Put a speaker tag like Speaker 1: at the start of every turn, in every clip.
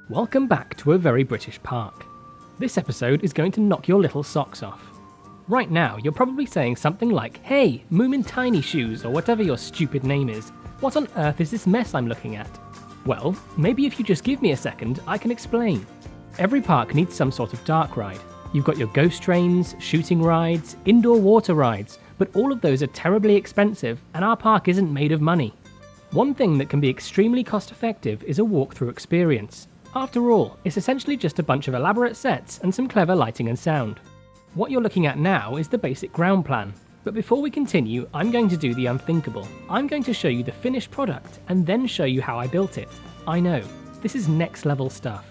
Speaker 1: Welcome back to a very British park. This episode is going to knock your little socks off. Right now, you're probably saying something like, "Hey, Moomin Tiny Shoes," or whatever your stupid name is. What on earth is this mess I'm looking at? Well, maybe if you just give me a second, I can explain. Every park needs some sort of dark ride. You've got your ghost trains, shooting rides, indoor water rides, but all of those are terribly expensive, and our park isn't made of money. One thing that can be extremely cost-effective is a walkthrough experience. After all, it's essentially just a bunch of elaborate sets and some clever lighting and sound. What you're looking at now is the basic ground plan, but before we continue, I'm going to do the unthinkable. I'm going to show you the finished product and then show you how I built it. I know, this is next level stuff.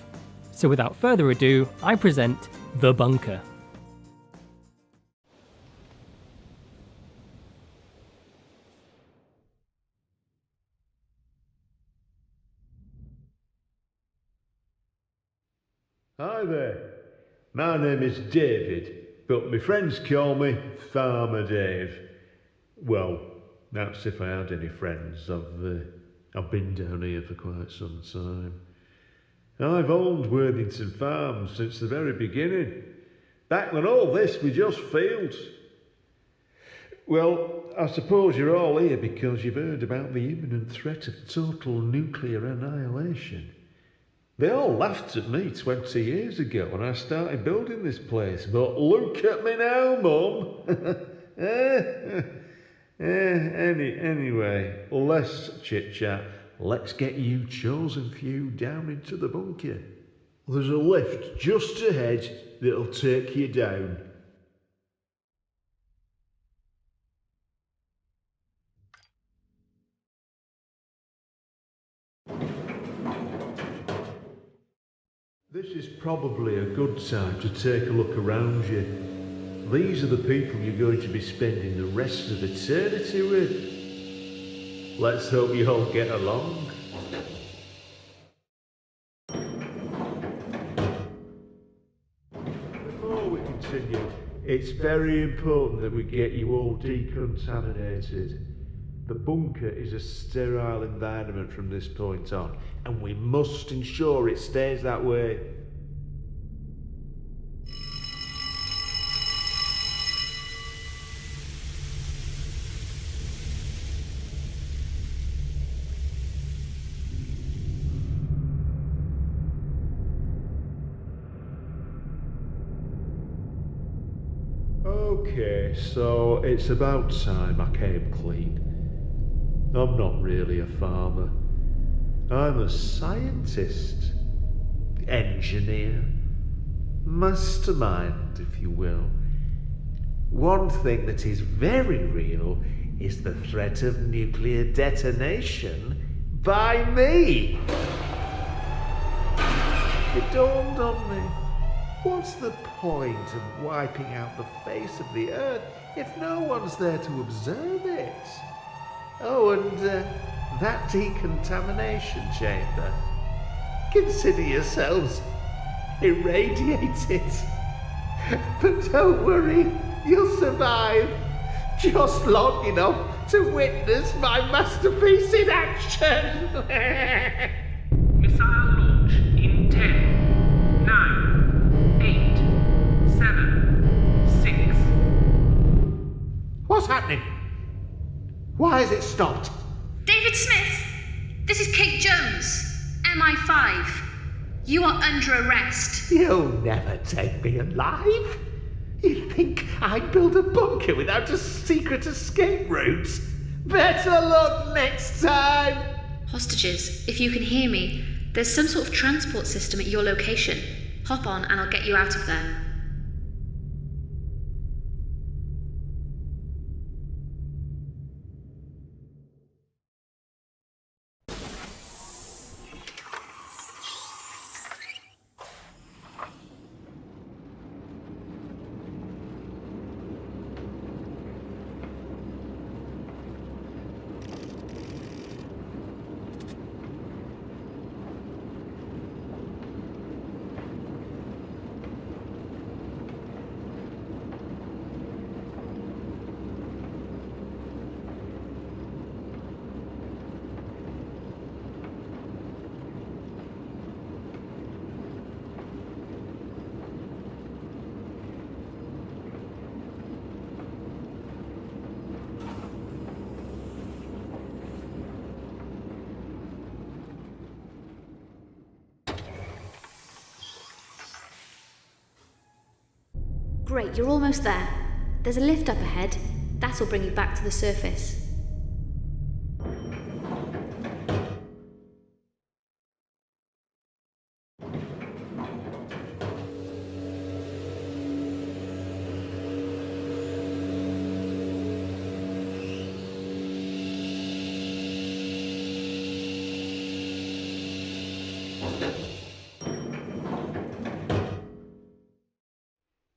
Speaker 1: So without further ado, I present The Bunker.
Speaker 2: Hi there, my name is David, but my friends call me Farmer Dave. Well, that's if I had any friends. I've been down here for quite some time. I've owned Worthington Farm since the very beginning, back when all this was just fields. Well, I suppose you're all here because you've heard about the imminent threat of total nuclear annihilation. They all laughed at me 20 years ago when I started building this place, but look at me now, Mum. Anyway, less chit-chat. Let's get you chosen few down into the bunker. There's a lift just ahead that'll take you down. This is probably a good time to take a look around you. These are the people you're going to be spending the rest of eternity with. Let's hope you all get along. Before we continue, it's very important that we get you all decontaminated. The bunker is a sterile environment from this point on, and we must ensure it stays that way. Okay, so it's about time I came clean. I'm not really a farmer. I'm a scientist, engineer, mastermind, if you will. One thing that is very real is the threat of nuclear detonation by me. It dawned on me, what's the point of wiping out the face of the Earth if no one's there to observe it? Oh, and that decontamination chamber. Consider yourselves irradiated. But don't worry, you'll survive. Just long enough to witness my masterpiece in action.
Speaker 1: Missile launch in 10, 9, 8, 7, 6.
Speaker 2: What's happening? Why has it stopped?
Speaker 3: David Smith, this is Kate Jones, MI5. You are under arrest.
Speaker 2: You'll never take me alive. You think I'd build a bunker without a secret escape route? Better luck next time.
Speaker 3: Hostages, if you can hear me, there's some sort of transport system at your location. Hop on and I'll get you out of there. Great, you're almost there. There's a lift up ahead. That'll bring you back to the surface.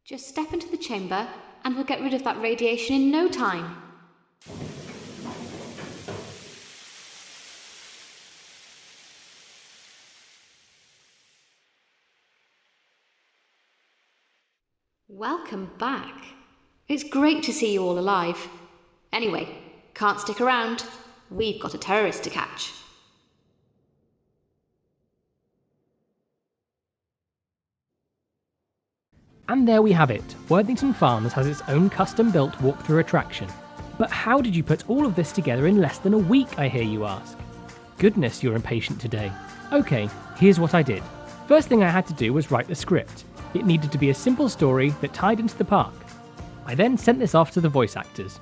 Speaker 3: Just step into the chamber and we'll get rid of that radiation in no time. Welcome back. It's great to see you all alive. Anyway, can't stick around. We've got a terrorist to catch.
Speaker 1: And there we have it. Worthington Farms has its own custom-built walkthrough attraction. But how did you put all of this together in less than a week, I hear you ask? Goodness, you're impatient today. Okay, here's what I did. First thing I had to do was write the script. It needed to be a simple story that tied into the park. I then sent this off to the voice actors.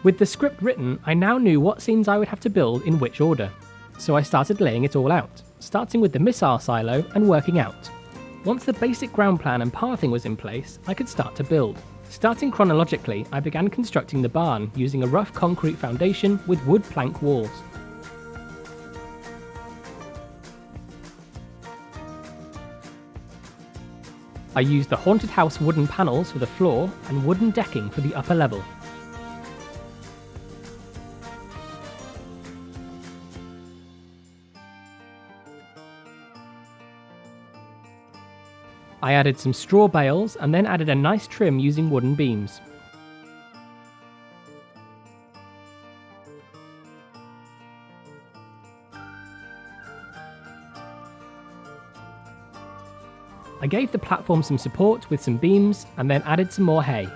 Speaker 1: With the script written, I now knew what scenes I would have to build in which order. So I started laying it all out, starting with the missile silo and working out. Once the basic ground plan and pathing was in place, I could start to build. Starting chronologically, I began constructing the barn using a rough concrete foundation with wood plank walls. I used the haunted house wooden panels for the floor and wooden decking for the upper level. I added some straw bales and then added a nice trim using wooden beams. I gave the platform some support with some beams and then added some more hay.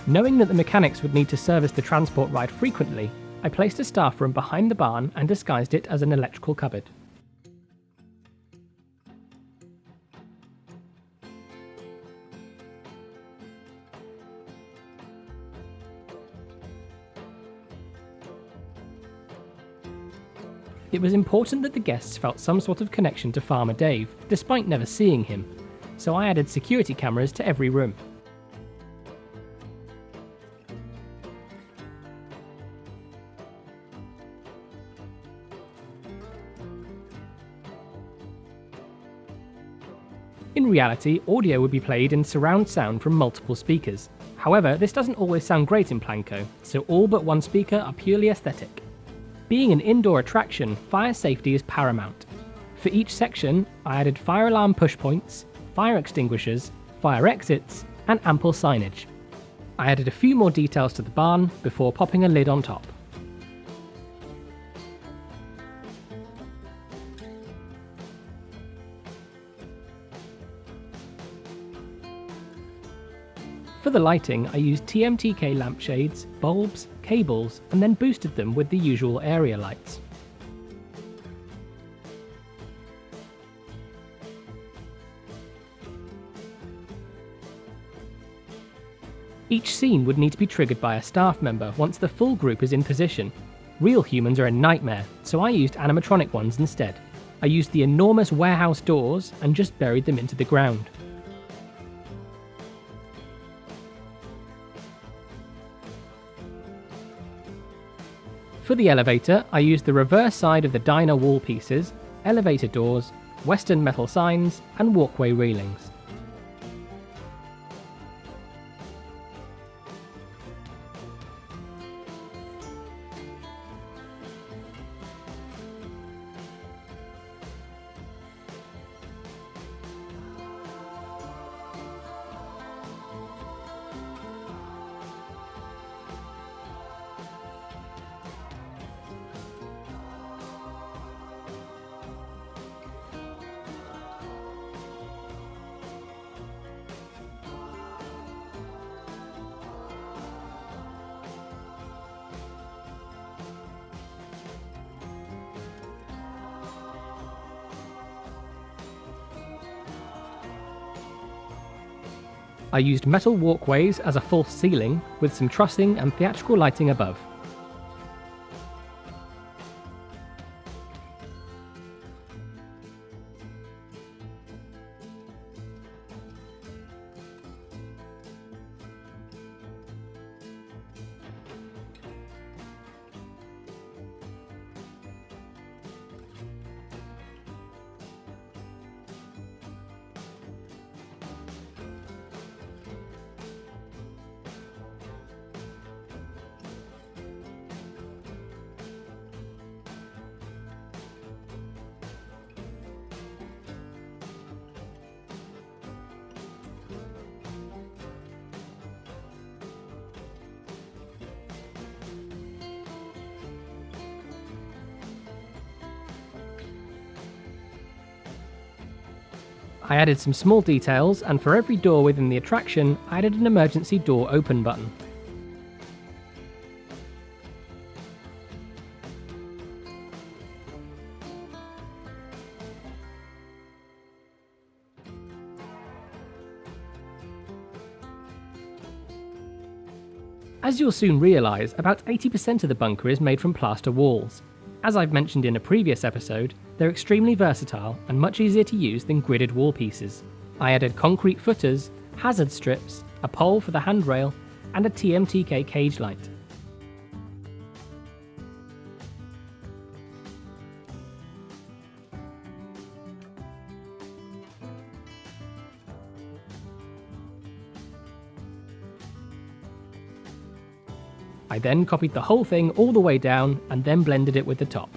Speaker 1: Knowing that the mechanics would need to service the transport ride frequently, I placed a staff room behind the barn and disguised it as an electrical cupboard. It was important that the guests felt some sort of connection to Farmer Dave, despite never seeing him, so I added security cameras to every room. In reality, audio would be played in surround sound from multiple speakers. However, this doesn't always sound great in Planco, so all but one speaker are purely aesthetic. Being an indoor attraction, fire safety is paramount. For each section, I added fire alarm push points, fire extinguishers, fire exits, and ample signage. I added a few more details to the barn before popping a lid on top. For the lighting, I used TMTK lampshades, bulbs, cables, and then boosted them with the usual area lights. Each scene would need to be triggered by a staff member once the full group is in position. Real humans are a nightmare, so I used animatronic ones instead. I used the enormous warehouse doors and just buried them into the ground. For the elevator, I used the reverse side of the diner wall pieces, elevator doors, western metal signs, and walkway railings. I used metal walkways as a false ceiling with some trussing and theatrical lighting above. I added some small details, and for every door within the attraction, I added an emergency door open button. As you'll soon realise, about 80% of the bunker is made from plaster walls. As I've mentioned in a previous episode, they're extremely versatile and much easier to use than gridded wall pieces. I added concrete footers, hazard strips, a pole for the handrail, and a TMTK cage light. I then copied the whole thing all the way down and then blended it with the top.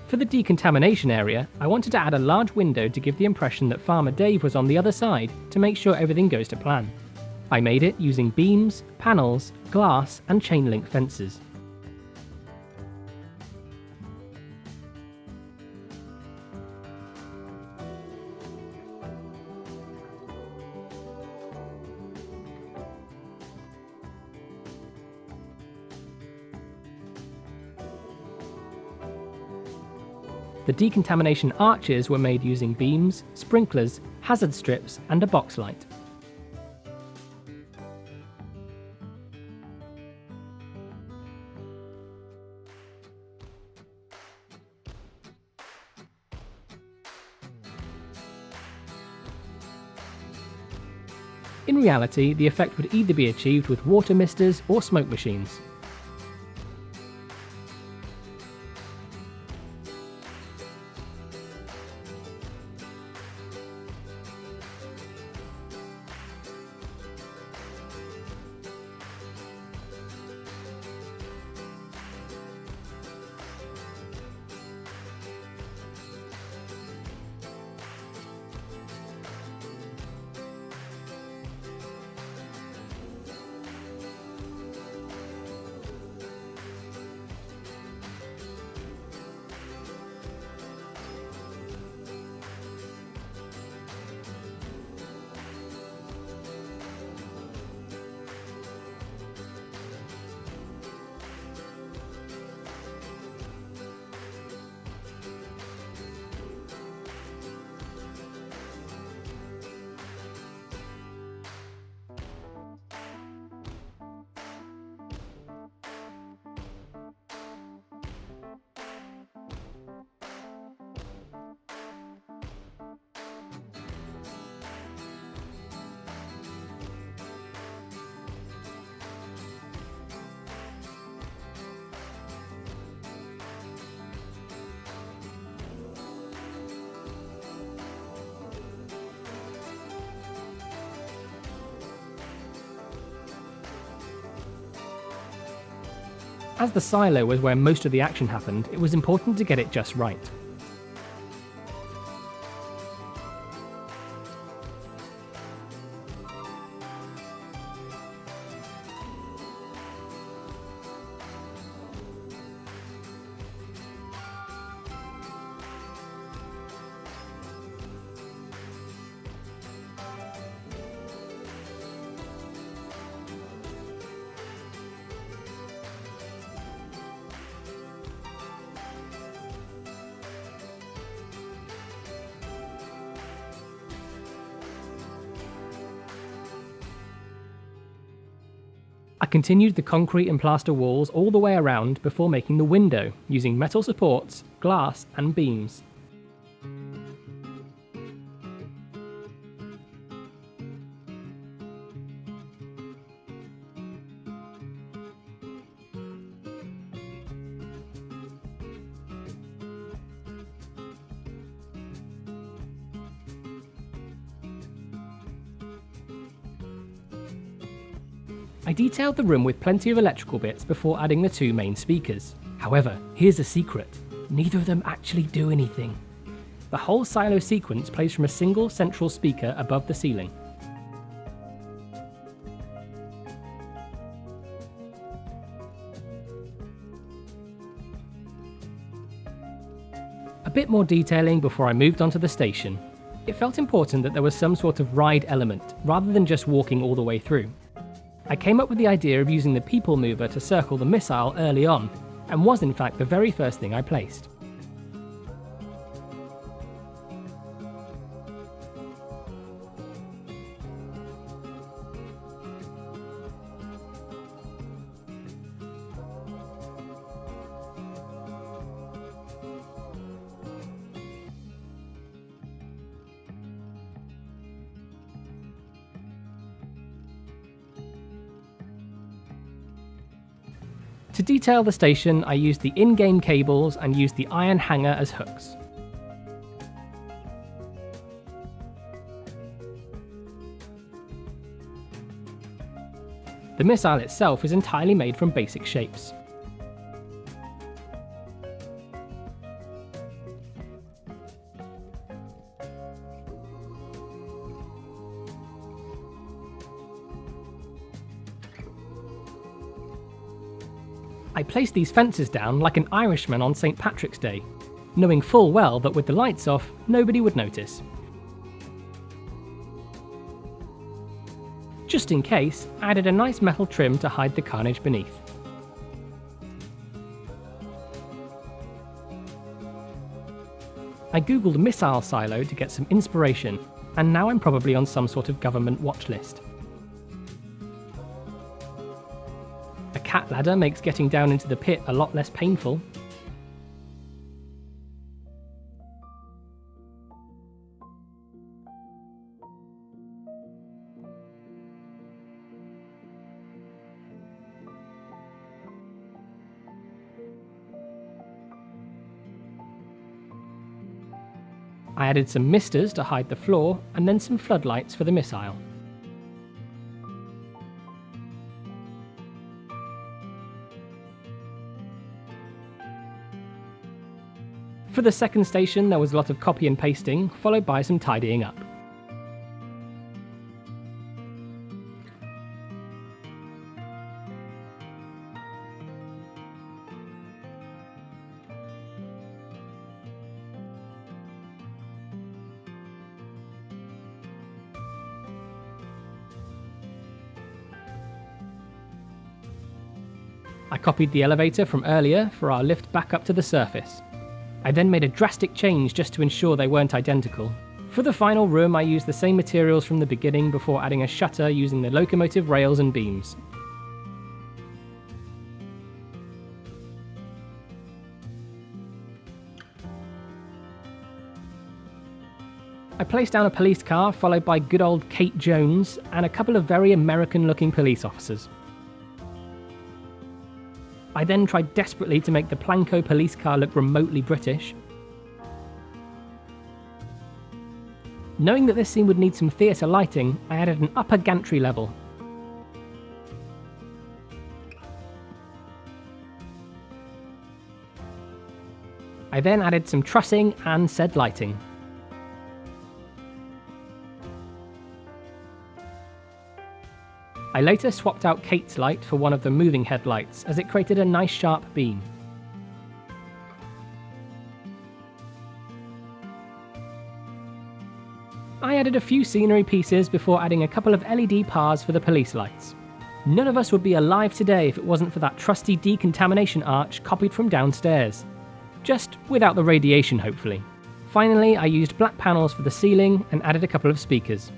Speaker 1: For the decontamination area, I wanted to add a large window to give the impression that Farmer Dave was on the other side to make sure everything goes to plan. I made it using beams, panels, glass, and chain link fences. The decontamination arches were made using beams, sprinklers, hazard strips, and a box light. In reality, the effect would either be achieved with water misters or smoke machines. As the silo was where most of the action happened, it was important to get it just right. I continued the concrete and plaster walls all the way around before making the window, using metal supports, glass and beams. I detailed the room with plenty of electrical bits before adding the 2 main speakers. However, here's a secret. Neither of them actually do anything. The whole silo sequence plays from a single central speaker above the ceiling. A bit more detailing before I moved on to the station. It felt important that there was some sort of ride element, rather than just walking all the way through. I came up with the idea of using the people mover to circle the missile early on, and was in fact the very first thing I placed. To detail the station, I used the in-game cables and used the iron hanger as hooks. The missile itself is entirely made from basic shapes. I placed these fences down like an Irishman on St. Patrick's Day, knowing full well that with the lights off, nobody would notice. Just in case, I added a nice metal trim to hide the carnage beneath. I googled missile silo to get some inspiration, and now I'm probably on some sort of government watch list. A cat ladder makes getting down into the pit a lot less painful. I added some misters to hide the floor, and then some floodlights for the missile. For the second station, there was a lot of copy and pasting, followed by some tidying up. I copied the elevator from earlier for our lift back up to the surface. I then made a drastic change just to ensure they weren't identical. For the final room, I used the same materials from the beginning before adding a shutter using the locomotive rails and beams. I placed down a police car followed by good old Kate Jones and a couple of very American-looking police officers. I then tried desperately to make the Planko police car look remotely British. Knowing that this scene would need some theatre lighting, I added an upper gantry level. I then added some trussing and said lighting. I later swapped out Kate's light for one of the moving headlights as it created a nice sharp beam. I added a few scenery pieces before adding a couple of LED pars for the police lights. None of us would be alive today if it wasn't for that trusty decontamination arch copied from downstairs. Just without the radiation, hopefully. Finally, I used black panels for the ceiling and added a couple of speakers.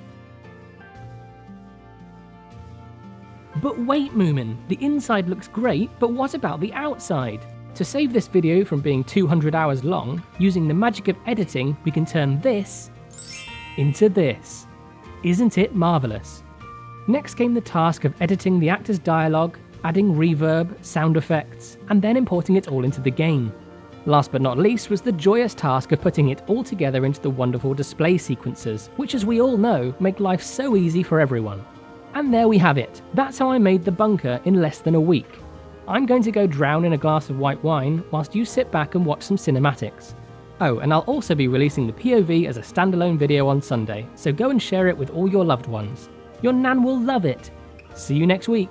Speaker 1: But wait, Moomin, the inside looks great, but what about the outside? To save this video from being 200 hours long, using the magic of editing, we can turn this into this. Isn't it marvellous? Next came the task of editing the actor's dialogue, adding reverb, sound effects, and then importing it all into the game. Last but not least was the joyous task of putting it all together into the wonderful display sequences, which, as we all know, make life so easy for everyone. And there we have it. That's how I made the bunker in less than a week. I'm going to go drown in a glass of white wine whilst you sit back and watch some cinematics. Oh, and I'll also be releasing the POV as a standalone video on Sunday, so go and share it with all your loved ones. Your nan will love it. See you next week.